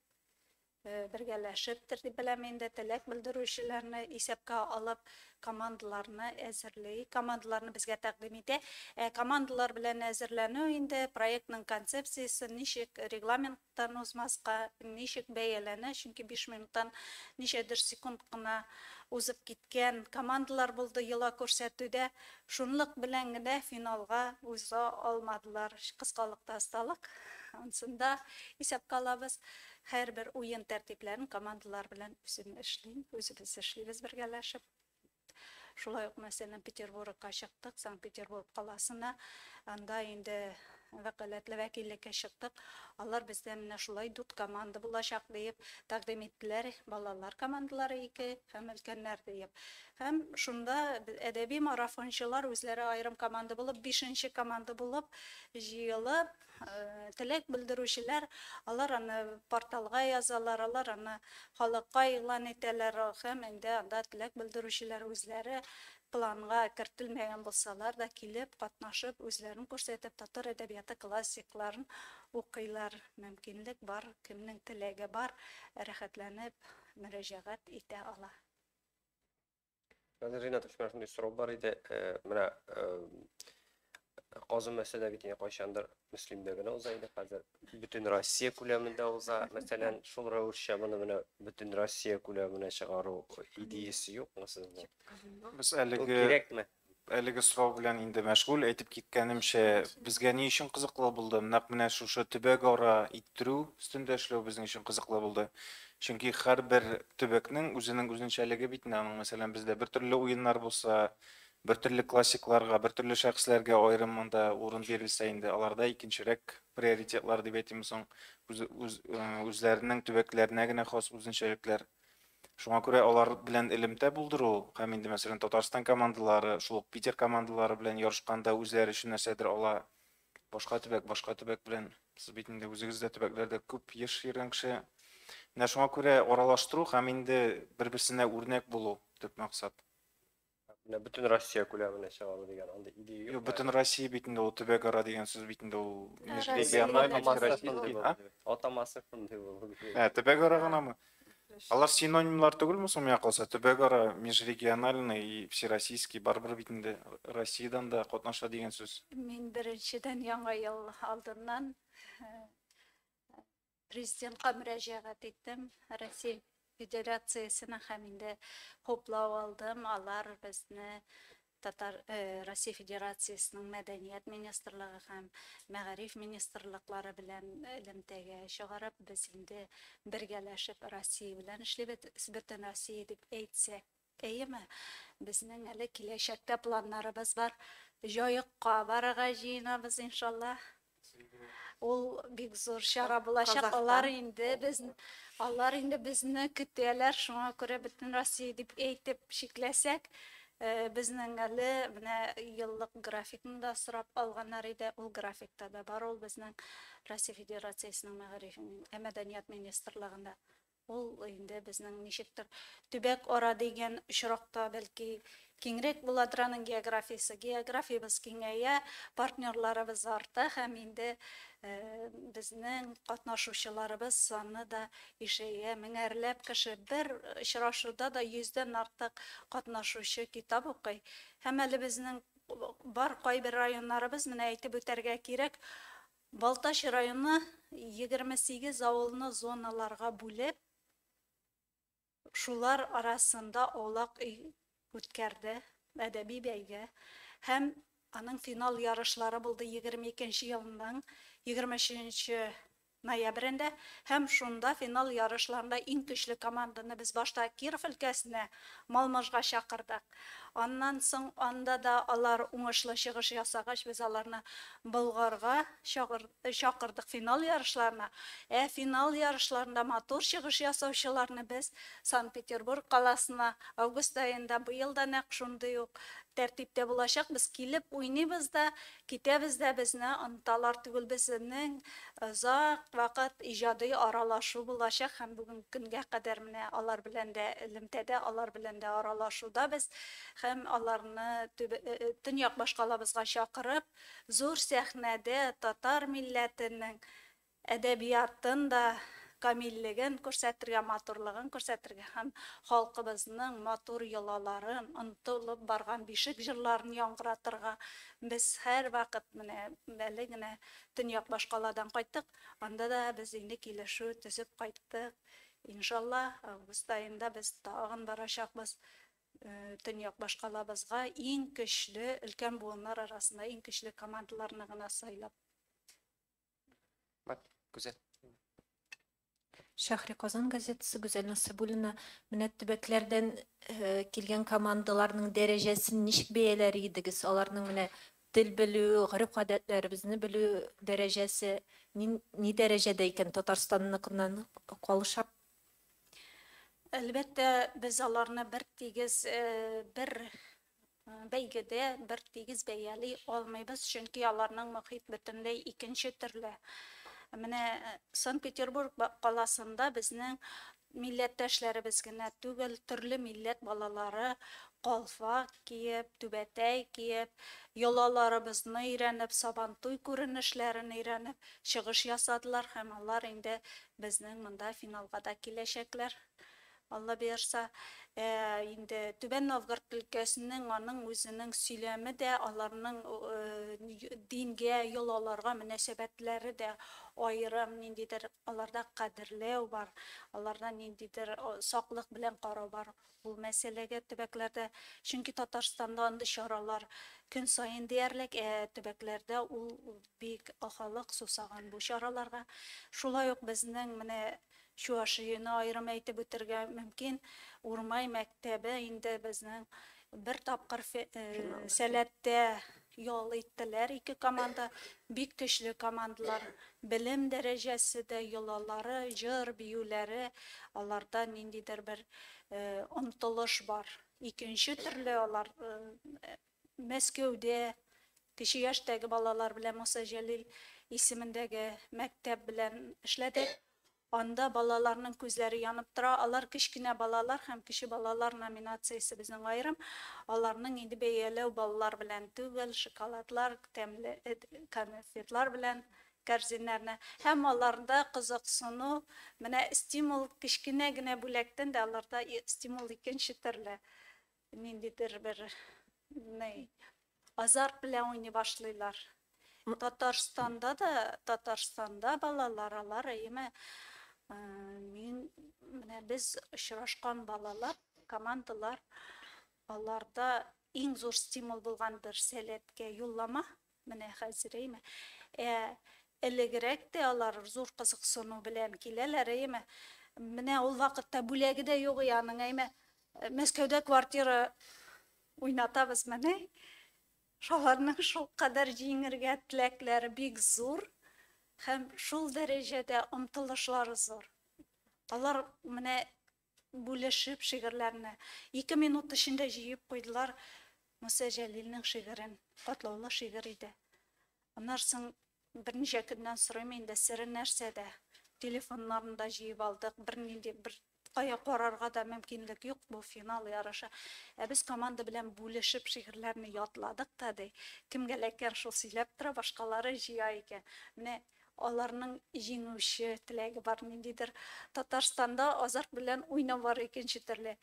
бергәләшеп дип беләм инде теләк белдерүчеләрне исәпкә алып командаларны әзерләй. Командаларны безгә тәкъдим итә. Командалар белән әзерләнү инде проектның концепциясе ничек регламенттан узмаска, ничек бәяләнә, чөнки 5 минуттан ничәдер секунд кына узып киткән командалар булды йола күрсәтүдә. Шунлык белән генә финалга уза алмадылар. Кыскалыкта осталык. Ансында исәпкә алабыз. Һәрбер уен тәртипләрен командалар белән үзебез эшлибез бергәләшеп. Шулай ук мәсәлән Петербургка чыктык, Санкт-Петербург каласына, анда инде вәкаләтле вәкиллеккә чыктык. Алар бездә менә шулай дүрт команда булачак дип тәкъдим иттеләр. Балалар командалары 2 һәм өлкәннәр дип. Һәм шунда әдәби марафончылар үзләре аерым команда булып, 5нче команда булып җыелып, теләк белдерүчеләр, алар аны порталга язалар, алар аны халыкка игълан итәләр һәм инде анда теләк белдерүчеләр үзләре планга кертелмәгән булсалар да килеп, катнашып, үзләрен күрсәтеп, татар әдәбияты классикларын укыйлар. Мөмкинлек бар, кемнең теләге бар, рәхәтләнеп мөрәҗәгать итә ала. Ринат, шундый сорау бар иде. Менә Казан мәсьәлә бит кайчандыр мөслимдә генә уза иде, хәзер бөтен Россия күләмендә уза. Мәсәлән, шул рәвешчә моны менә бөтен Россия күләменә чыгару идеясе юкмы сездә? Без Бу кирәкме? әлеге сорау белән инде мәшгуль. Әйтеп киткәнемчә, безгә ни өчен кызыклы булды? Нәкъ менә шушы төбәк-ара иттерү, өстендә эшләү безнең өчен кызыклы булды. Чөнки һәрбер төбәкнең үзенең үзенчәлеге бит. Мәсәлән, бездә бер төрле уеннар булса, бер төрле классикларга, бер төрле шәхесләргә аерымында урын бирелсә инде, аларда икенчерәк приоритетлар дип әйтим соң, үзләренең төбәкләренә генә хас үзенчәлекләр. Шуңа күрә алар белән элемтә булдыру һәм инде мәсәлән Татарстан командалары, шул ук Питер командалары белән ярышканда үзләре өчен нәрсәдер ала. Башка төбәк белән, сез бит инде үзегездә төбәкләрдә күп еш йөргән кеше. Менә шуңа күрә аралаштыру һәм инде бер-берсенә үрнәк булу төп максат. Менә бөтен Россия күләменә чыгару дигән анда идея юк. Бөтен Россия бит инде ул төбәк-ара дигән сүз бит инде ул Атамасы шундый булды. төбәк-ара гынамы? Алар синонимлар түгелме соң мия калса? Төбәк-ара, межрегиональный и всероссийский барбыр бит инде Россиядән да катнаша дигән сүз. Мин беренчедән яңа ел алдыннан президентка мөрәҗәгать иттем. Россия Федерациясенә һәм инде хуплау алдым. Алар безне Россия Федерациясының мәдәният министрлыгы һәм мәгариф министрлыклары белән элемтәгә чыгарып, без инде бергәләшеп Россия белән эшлибез. Бөтен Россия дип әйтсәк, әйеме? Безнең әле киләчәктә планнарыбыз бар. Җаекка барырга җыенабыз иншалла. Ул бик зур чара булачак. Алар инде безне көтәләр. Шуңа күрә бөтен Россия дип әйтеп шикләсәк, безнең әле менә еллык графикны да сорап алганнар иде. Ул графикта да бар, ул безнең Россия Федерациясының мәгариф мәдәният министрлыгында. Ул инде безнең ничектер төбәк ара дигән очракта бәлки киңрәк була торган географиясы. Географиябыз киңәя, партнерларыбыз арта һәм инде безнең катнашучыларыбыз саны да ишәя. Меңәрләп кеше бер очрашуда да 100дән артык катнашучы китап укый. Һәм әле безнең бар кайбер районнарыбыз, менә әйтеп үтәргә кирәк, Балтач районы 28 авылны зоналарга бүлеп, шулар арасында аулак өй үткәрде, әдәби бәйге. Һәм аның финал ярышлары булды 22 елның 23 ноябрендә. Һәм шунда финал ярышларында иң көчле команданы без башта Киров өлкәсенә, Малмыжга чакырдык. Аннан соң анда да алар уңышлы чыгыш ясагач, без аларны Болгарга чакырдык финал ярышларына. Финал ярышларында матур чыгыш ясаучыларны без Санкт-Петербург каласына август айында быел да нәкъ шундый ук тәртиптә булачак. Без килеп уйныйбыз да, китәбез дә, безне оныталар түгел. Безнең озак вакыт иҗади аралашу булачак һәм бүген көнгә кадәр менә алар белән дә элемтәдә, алар белән дә аралашуда без һәм аларны төньяк башкалабызга чакырып, зур сәхнәдә татар милләтенең әдәбиятын да камиллеген күрсәтергә, матурлыгын күрсәтергә һәм халкыбызның матур йолаларын, онытылып барган бишек җырларын яңгыратырга без һәр вакыт менә әле генә төньяк башкаладан кайттык. Анда да без инде килешү төзеп кайттык. Иншалла, август айында без тагын барачакбыз төньяк башкалабызга иң көчле өлкән буыннар арасында иң көчле командаларны гына сайлап. Güzel. Шәһри Казан газетасы Гүзәл Насыбуллина менә төбәкләрдән килгән командаларның дәрәҗәсен ничек бәяләр идегез? Аларның менә тел белү, гореф-гадәтләребезне белү дәрәҗәсе ни дәрәҗәдә икән? Татарстанныкынан калышап? Әлбәттә, без аларны бер бәйгедә бер тигез бәяли алмыйбыз, чөнки аларның мөхит бөтенләй икенче төрле. Менә Санкт-Петербург каласында безнең милләттәшләребез генә түгел, төрле милләт балалары калфа киеп, түбәтәй киеп, йолаларыбызны өйрәнеп, сабантуй күренешләрен өйрәнеп, чыгыш ясадылар һәм алар инде безнең монда финалга да киләчәкләр. Алла бирса, инде Түбән Новгород өлкәсенең аның үзенең сөйләме дә, аларның дингә, йолаларга мөнәсәбәтләре дә аерым, ниндидер аларда кадерләү бар, аларда ниндидер саклык белән карау бар. Ул мәсьәләгә төбәкләрдә, чөнки Татарстанда андый чаралар көн сайын диярлек, төбәкләрдә ул бик халык сусаган бу чараларга. Шулай ук безнең менә Чувашияны айрым әйтеп үтәргә мөмкин. Урмай мәктәбе инде безнең бер тапкыр сәләттә ял иттеләр. Ике команда, бик көчле командалар. Белем дәрәҗәсе дә, йолалары, җыр, биюләре, аларда ниндидер бер омтылыш бар. Икенче төрле алар Мәскәүдә кече яшьтәге балалар белән Муса Җәлил исемендәге мәктәп белән эшләдек. Анда балаларның күзләре янып тора. Алар кичкенә балалар һәм кече балалар номинациясе безнең айрым. Аларның инде бәяләү балалар белән түгел, шоколадлар, тәмле конфетлар белән кәрзиннәрне. Һәм аларда кызыксыну, менә стимул кичкенә генә бүләктән дә аларда стимул икенче төрле. Ниндидер бер азарт белән уйный башлыйлар. Татарстанда балалар алар әйме менә без очрашкан балалар, командалар, аларда иң зур стимул булгандыр сәләткә юллама, менә хәзер әйме. Элегрәк тә алар зур кызыксыну белән киләләр әйме. Менә ул вакытта бүләге дә юк яның әйме. Мәскәүдә квартира уйнатабыз менә. Шуларның шул кадәр җиңергә теләкләре бик зур. Һәм шул дәрәҗәдә омтылышлары зур. Алар менә бүлешеп шигырьләрне 2 минут эчендә җыеп куйдылар. Муса Җәлилнең шигырен, катлаулы шигырь иде. Аннан соң берничә көннән сорыйм инде сире нәрсәдә. Телефоннарында җыеп алдык, бер кая карарга да мөмкинлек юк бу финал ярышы. Без команда белән бүлешеп шигырьләрне ятладык та ди. Кемгә ләкән шул сөйләп тора, башкалары җыя икән. Менә аларның җиңүче теләге бар ниндидер. Татарстанда азарт белән уйнау бар икенче төрле.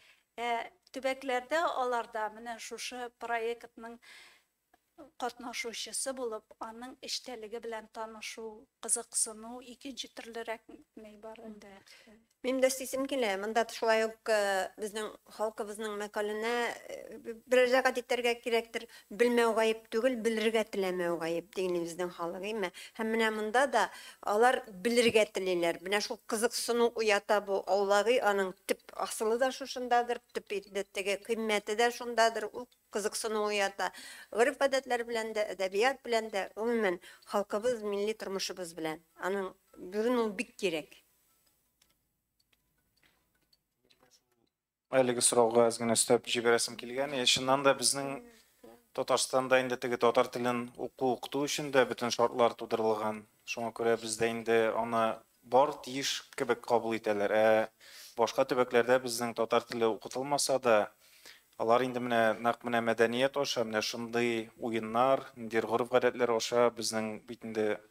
Төбәкләрдә аларда менә шушы проектның катнашучысы булып, аның эштәлеге белән танышу, кызыксыну икенче төрлерәк ни бар инде. Benim de sesim kile, mında şulay yok bizning halkımızның мәкаліне bir jagat etterge kirektir. Bilmeu gayip түгел, bilirge tilemeu gayip degeni bizning halıgı ime. Hem mine mında da alar bilirge tileler. Bine şu kızıksınu uyata bu avlağı anın tip asılı da şuşundadır, tip edettege kıymeti de şundadır. O kızıksınu uyata. Gırıf adetler bilen de, edebiyat bilen de, umumen halkımız, milli turmuşumuz bilen. Anın bugün ol bik gerek. Әлеге сұрауға азгына өстәп жібересім келген. Шыннан да біздің Татарстанда инде теге татар телен оқыту өчен дә бөтен шартлар тудырылган. Шуңа күрә бездә инде аны бар тиеш кебек кабул итәләр. Башка төбәкләрдә безнең татар теле укытылмаса да, алар инде менә нәкъ менә мәдәният аша, менә шундый уеннар, ниндидер гореф-гадәтләр аша безнең бит инде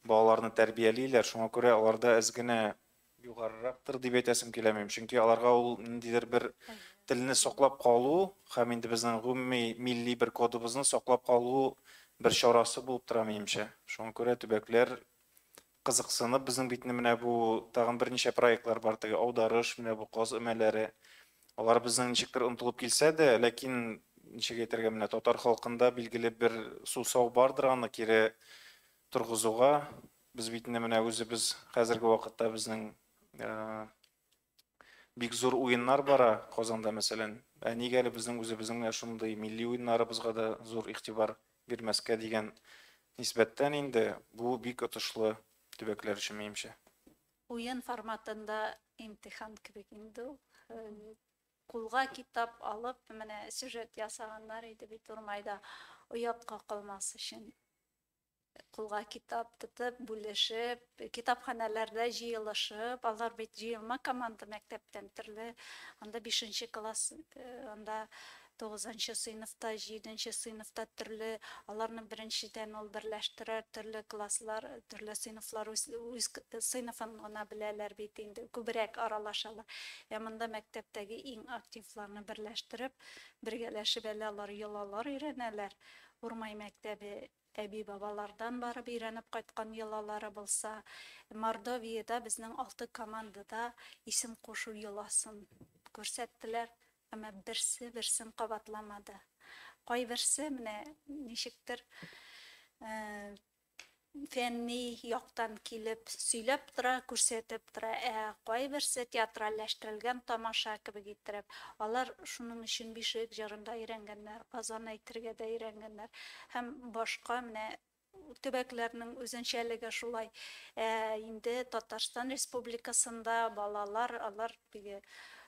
балаларны тәрбиялиләр. Шуңа күрә аларда әзгенә югарырактыр дип әйтәсем киләмим. Чөнки аларга ул ниндидер бер телне саклап калу, һәм инде безнең гомуми милли бер кодыбызны саклап калу бер чарасы булып тора минемчә. Шуңа күрә төбәкләр кызыксынып, безнең битне менә бу тагын берничә проектлар бар, теге аударыш, менә бу каз өмәләре. Алар безнең ничектер онытылып килсә дә, ләкин ничек әйтергә, менә татар халкында билгеле бер сусау бардыр, аны кире торгызуга без битне менә үзебез хәзерге вакытта безнең бик зур уеннар бара Казанда мәсәлән. Нигә әле безнең үзебезнең шундый милли уеннарыбызга да зур игътибар бирмәскә дигән нисбәттән инде бу бик отышлы төбәкләр өчен минемчә. Уен форматында имтихан кебек инде. Кулга китап алып, менә сюжет ясаганнар иде бит Урмайда, оятка калмас өчен. Кулга китап тотып, бүлешеп, китапханәләрдә җыелышып, алар бит җыелма команда мәктәптән төрле, анда 5нче класс, анда 9нчы сыйныфта, 7нче сыйныфта төрле, аларны беренчедән ул берләштерә, төрле класслар, төрле сыйныфлар үз сыйныфын гына беләләр бит инде, күбрәк аралашалар. Монда мәктәптәге иң активларны берләштереп, бергәләшеп алар йолалар өйрәнәләр. Урмай мәктәбе әби бабалардан барып өйрәнеп кайткан йолалары булса, Мордовиядә безнең 6 командада исем кушу йоласын күрсәттеләр, әмма берсен кабатламады. Кайберсе менә ничектер фәнни яктан килеп сөйләп тора, күрсәтеп тора, кайберсе театральләштерелгән тамаша кебек иттереп. Алар шуның өчен бишек җырында өйрәнгәннәр, казан әйтергә дә өйрәнгәннәр. Һәм башка менә төбәкләрнең үзенчәлеге шулай. Инде Татарстан Республикасында балалар, алар биге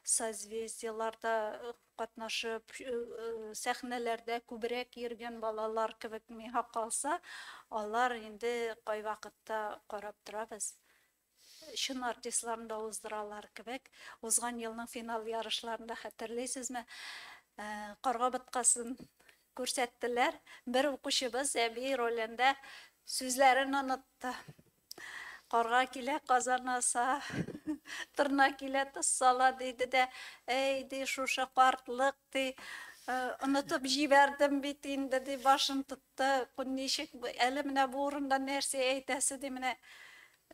созвездияларда катнашып, сәхнәләрдә күбрәк йөргән балалар кебек миңа калса, алар инде кай вакытта карап торабыз. Шын артистларны да уздыралар кебек, узган елның финал ярышларында хәтерләйсезме, Карга быткасын күрсәттеләр. Бер укучыбыз әби ролендә сүзләрен онытты. Карга килә казанаса, тырна килә тыссала диде дә, ди шушы картлык ди, онытып җибәрдем бит инде ди, башын тотты. Ничек әле менә бу урында нәрсә әйтәсе ди, менә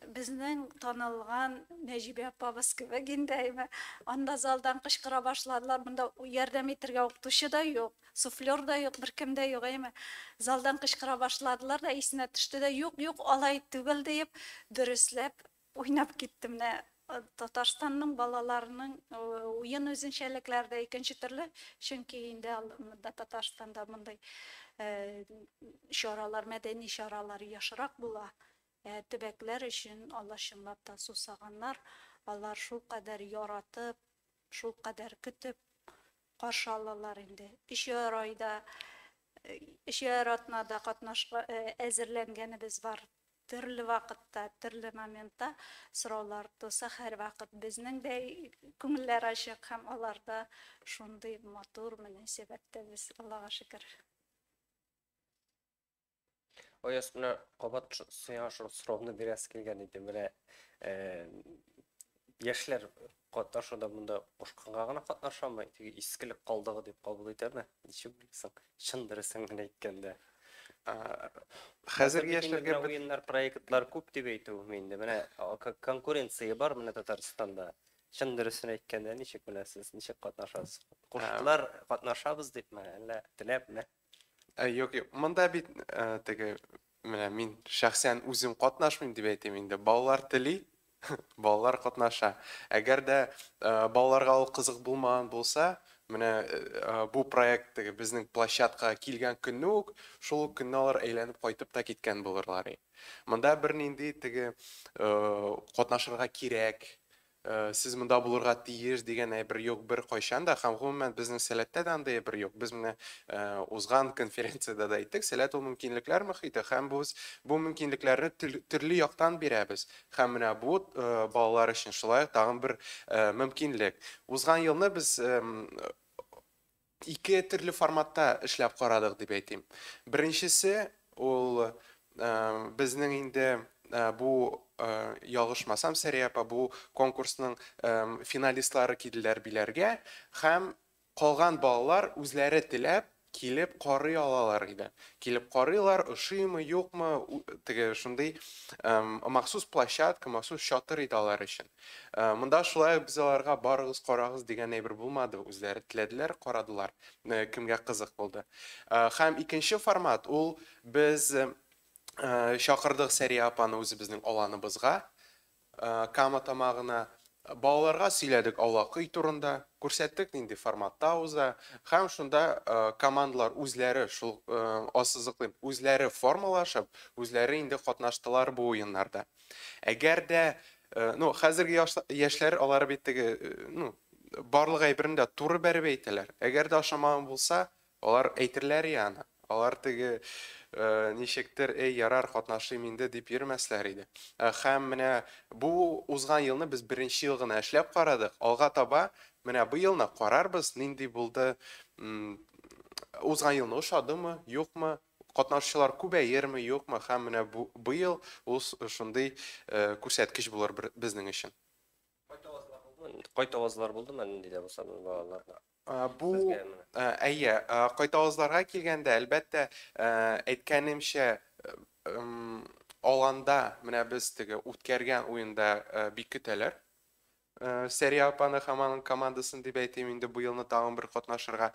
безнең танылган Нәҗибә апабыз кебек инде. Анда залдан кычкыра башладылар, монда ярдәм итәргә укытучы да юк, суфлер да юк, беркем дә юк. Залдан кычкыра башладылар да, исенә төште дә, юк, алай түгел дип, дөресләп уйнап китте. Менә Татарстанның балаларының уен үзенчәлекләрдә икенче төрле, чөнки инде Татарстанда мондай чаралар, мәдәни чаралар яшырак була. Төбәкләр өчен Алла чынлап та сусаганнар, алар шул кадәр яратып, шул кадәр көтеп каршы алалар инде. 3 айда, 3 атнада катнашка әзерләнгәнебез бар Төрле вакытта, төрле моментта сораулар туса, һәр вакыт безнең дә күңелләр ачык һәм аларда шундый матур мөнәсәбәттә без, Аллага шөкер. Ояс менә кабат сиңа шул сорауны бирәс килгән иде. Менә яшьләр катнашуда монда кушканга гына катнашамы? Теге искелек калдыгы дип кабул итәме? Ничек белсәң? Чындырысың гына әйткәндә. Хәзерге яшьләргә уеннар, проектлар күп дип әйтүем инде. Менә конкуренция бар менә Татарстанда. Чындырысын әйткәндә ничек беләсез? Ничек катнашасыз? Куштылар катнашабыз дипме? Әллә теләпме? Юк, юк. Монда бит теге менә мин шәхсән үзем катнашмыйм дип әйтәм инде. Балалар тели, балалар катнаша. Әгәр дә балаларга ул кызык булмаган булса, менә бу проект теге безнең площадкага килгән көнне үк, шул көнне алар әйләнеп кайтып та киткән булырлар. Монда бернинди теге катнашырга кирәк, сез монда булырга тиеш дигән әйбер юк бер кайчан да, һәм гомумән безнең сәләттә дә андай әйбер юк. Без менә узган конференциядә дә әйттек, сәләт ул мөмкинлекләр мөхите, һәм бу мөмкинлекләрне төрле яктан бирәбез. Һәм менә бу балалар өчен шулай тагын бер мөмкинлек. Узган елны без ике төрле форматта эшләп карадык дип әйтим. Беренчесе ул безнең инде бу ялгышмасам Сәрия апа бу конкурсның финалистлары килделәр биләргә, һәм калган балалар үзләре теләп килеп карый алалар иде. Килеп карыйлар, ошыймы, юкмы, теге шундый махсус площадка, махсус чатыр иде алар өчен. Монда шулай без аларга барыгыз, карагыз дигән әйбер булмады. Үзләре теләделәр, карадылар. Кемгә кызык булды. Һәм икенче формат ул без чакырдык Сәрия апаны үзебезнең аланыбызга, Кама тамагына балаларга сөйләдек аулакый турында, күрсәттек нинди форматта уза, һәм шунда командалар үзләре шул ассызыклы үзләре формалашып, үзләре инде катнаштылар бу уеннарда. Әгәр дә хәзерге яшьләр алар бит теге барлык әйберендә туры бәреп әйтәләр. Әгәр дә ашамаган булса, алар әйтерләр яны. Алар теге ничектер ярар катнашыйм инде дип йөрмәсләр иде. Һәм менә бу узган елны без беренче ел гына эшләп карадык. Алга таба менә бу елны карарбыз, нинди булды. Узган елны ошадымы, юкмы? Катнашучылар күбәерме, юкмы? Һәм менә бу ел ул шундый күрсәткеч булыр безнең өчен. Кайтавазлар булдымы нинди дә булса балаларга? Бу кайтавазларга килгәндә әлбәттә әйткәнемчә аланда менә без теге үткәргән уенда бик көтәләр. Сәрия апаны һәм аның командасын дип әйтим инде бу елны тагын бер катнашырга.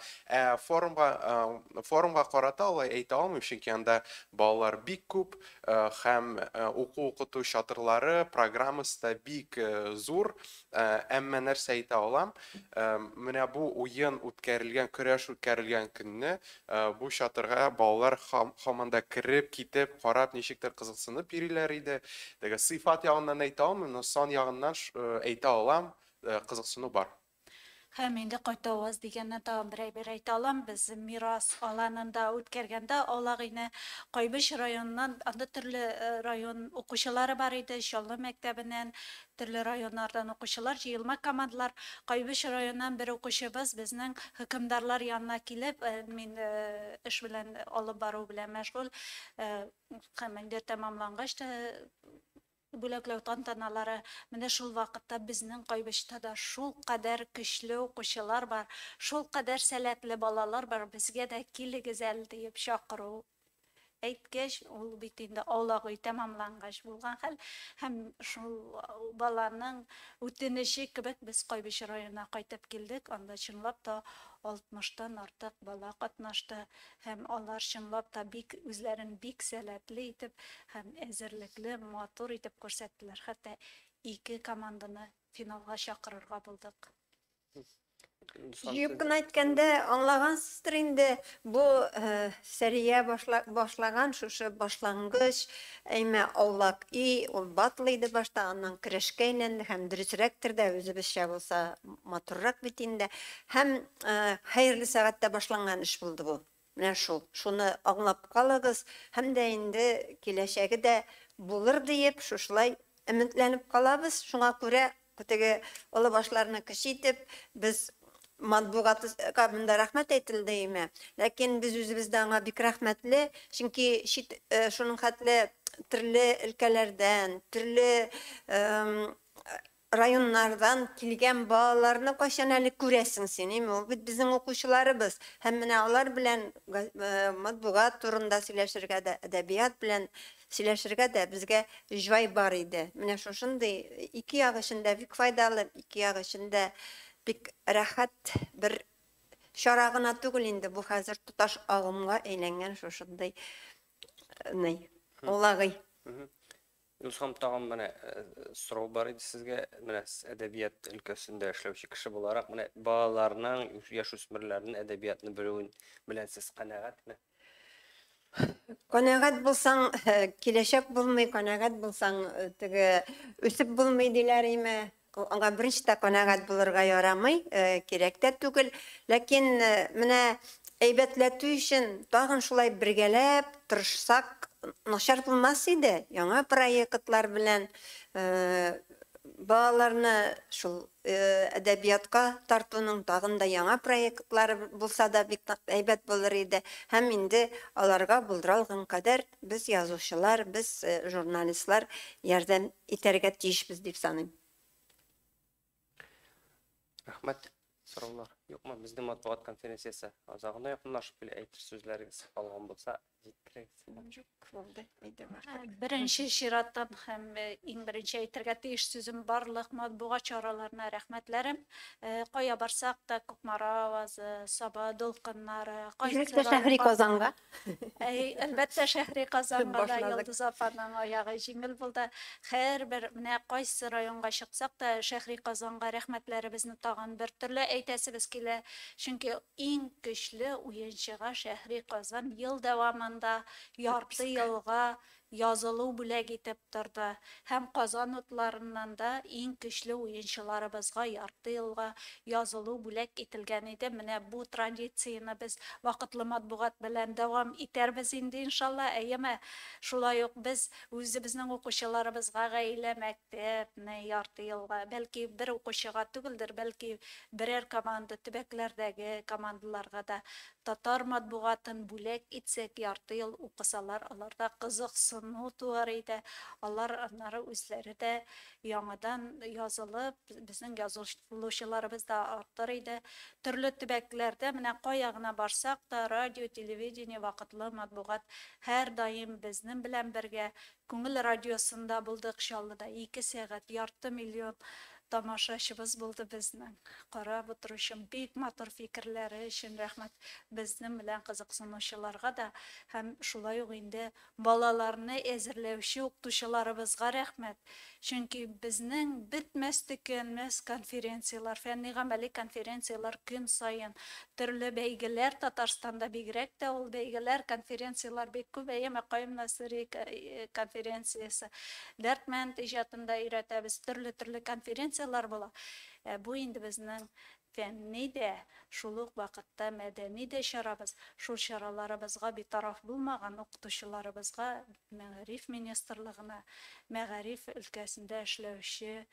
Форумга карата алай әйтә алмыйм, чөнки анда балалар бик күп һәм укыту чатырлары, программасы да бик зур. Әмма нәрсә әйтә алам, менә бу уен үткәрелгән, көрәш үткәрелгән көнне бу чатырга балалар һаманда кирип, китеп, карап, ничектер кызыксынып йөриләр иде. Теге сыйфат ягыннан әйтә алмыйм, но сан ягыннан әйтә алам. Кызыксыну бар. Һәм инде кайтаваз дигәнне тагын бер әйтә алам. Без Мирас аланында үткәргәндә Аулагыйны Кайбыш районыннан, анда төрле район укучылары бар иде, Чаллы мәктәбеннән, төрле районнардан укучылар, җыелма командалар. Кайбыш районнан бер укучыбыз безнең хөкемдарлар янына килеп, мин эш белән алып бару белән мәшгуль, һәм инде тәмамлангач та бүләкләү тантаналары, менә шул вакытта безнең Кайбышта да шул кадәр көчле укучылар бар, шул кадәр сәләтле балалар бар, безгә дә килегез әле дип чакыру әйткәч, ул бит инде Аулагый тәмамлангач булган хәл, һәм шул баланың үтенече кебек без Кайбыш районына кайтып килдек. Анда чынлап та 60-тан артык бала катнашты, һәм алар чынлап та бик үзләрен бик сәләтле итеп һәм әзерлекле, матур итеп күрсәттеләр. Хәтта 2 команданы финалга чакырырга булдык. Юкын әйткәндә, аңлагансыздыр инде, бу Сәрия башлаган шушы башлангыч, әймә Аулак ул батыл иде башта, аннан көрәшкә әйләнде, һәм дөресрәктер дә үзебезчә булса матуррак бит инде, һәм хәерле сәгатьтә башланган эш булды бу. Менә шул. Шуны аңлап калыгыз, һәм дә инде киләчәге дә булыр диеп, шушылай өметләнеп калабыз. Шуңа күрә теге олы башларны кече итеп, без матбугатка монда рәхмәт әйтелдеме. Ләкин без үзебездә аңа бик рәхмәтле, чөнки шуның хәтле төрле өлкәләрдән, төрле районнардан килгән балаларны кайчан әле күрәсең син, ул бит безнең укучыларыбыз. Һәм менә алар белән матбугат турында сөйләшергә дә, әдәбият белән сөйләшергә дә безгә җай бар иде. Менә шушындый ике як эчендә бик файдалы, ике як эчендә бик рәхәт бер чара гына түгел инде бу хәзер туташ агымга әйләнгән шушындый улагый. Юлсам тагын менә сорау бар иде сезгә, менә әдәбият өлкәсендә эшләүче кеше буларак, менә балаларның, яшүсмерләрнең әдәбиятны белүен белән сез канәгатьме? Канәгать булсаң, киләчәк булмый, канәгать булсаң, теге үсеп булмый диләр име? Аңа беренче канәгать булырга ярамый, кирәк тә түгел. Ләкин менә әйбәтләтү өчен тагын шулай бергәләп тырышсак, начар булмас иде. Яңа проектлар белән балаларны шул әдәбиятка тартуның тагын да яңа проектлары булса да бик әйбәт булыр иде. Һәм инде аларга булдыра алган кадәр без язучылар, без журналистлар ярдәм итәргә тиешбез дип саныйм. Рәхмәт. Сораулар юкмы? Безнең матбугат конференциясе азагына якынлашып килә, әйтер сүзләрегез калган булса, җиткерегез. Беренче чираттан һәм иң беренче әйтергә тиеш сүзем барлык матбугат чараларына рәхмәтләрем. Кая барсак та Кукмара авазы, Саба дулкыннары, Бигрәк шәһри Казанга. Әлбәттә шәһри Казанга да Башладык. Йолдыз апаның аягы җиңел булды. Һәрбер менә кайсы районга чыксак та шәһри Казанга рәхмәтләребезне тагын бер төрле әйтәсебез килә. Чөнки иң көчле уенчыга шәһри Казан ел дәвамында ярты елга язылу бүләк итеп торды. Һәм Казан утларыннан да иң көчле уенчыларыбызга ярты елга язылу бүләк ителгән иде. Менә бу традицияне без вакытлы матбугат белән дәвам итәрбез инде иншалла. Әйеме, шулай ук без үзебезнең укучыларыбызга гаилә мәктәпне ярты елга, бәлки бер укучыга түгелдер, бәлки берәр команда төбәкләрдәге командаларга да татар матбугатын бүләк итсәк, ярты ел укысалар, аларда кызыксыну туар иде. Алар аннары үзләре дә яңадан язылып, безнең язылучыларыбыз да артыр иде. Төрле төбәкләрдә менә кая гына барсак та радио, телевидение, вакытлы матбугат һәр даим безнең белән бергә. Күңел радиосында булдык Чаллыда 2 сәгать, ярты миллион тамашачыбыз булды безнең. Карап утыручым бик матур фикерләре өчен рәхмәт безнең белән кызыксынучыларга да һәм шулай ук инде балаларны әзерләүче укытучыларыбызга рәхмәт. Чөнки безнең бетмәс төкәнмәс конференциялар, фәнни гамәли конференциялар көн саен, төрле бәйгеләр Татарстанда бигрәк тә ул бәйгеләр, конференциялар бик күп. Әйеме, Каюм Насыйри конференциясе, Дәртмәнд иҗатында өйрәтәбез, төрле конференциялар була. Бу инде безнең фәнни дә, шул ук вакытта мәдәни дә чарабыз. Шул чараларыбызга битараф булмаган укытучыларыбызга Мәгариф министрлыгына, мәгариф өлкәсендә эшләүче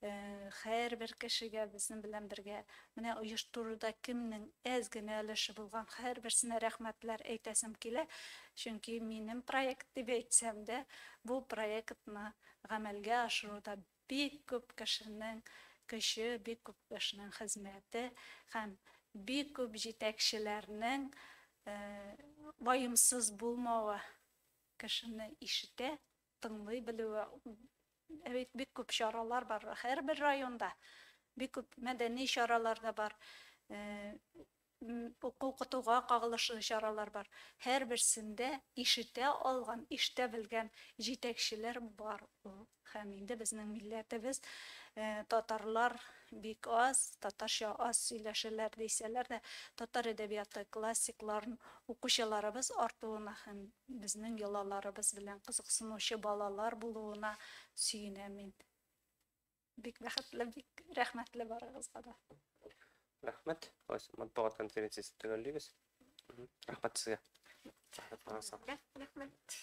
һәрбер кешегә безнең белән бергә менә оештыруда кемнең әз генә өлеше булган һәрберсенә рәхмәтләр әйтәсем килә. Чөнки минем проект дип әйтсәм дә, бу проектны гамәлгә ашыруда бик күп кешенең көче, бик күп кешенең хезмәте һәм бик күп җитәкчеләрнең ваемсыз булмавы, кешене ишетә, тыңлый белүе. Бик күп чаралар бар һәрбер районда. Бик күп мәдәни чаралар да бар. Укытуга кагылышлы чаралар бар. Һәрберсендә ишетә алган, ишетә белгән җитәкчеләр бар. Һәм инде безнең милләтебез татарлар бик аз, татарча аз сөйләшәләр дисәләр дә, татар әдәбияты классикларын укучыларыбыз артуына һәм безнең йолаларыбыз белән кызыксынучы балалар булуына сөенәм мин. Бик бәхетле, бик рәхмәтле барыгызга да. Рәхмәт. Матбугат конференциясе төгәллибез. Рахмат сезгә. Рәхмәт.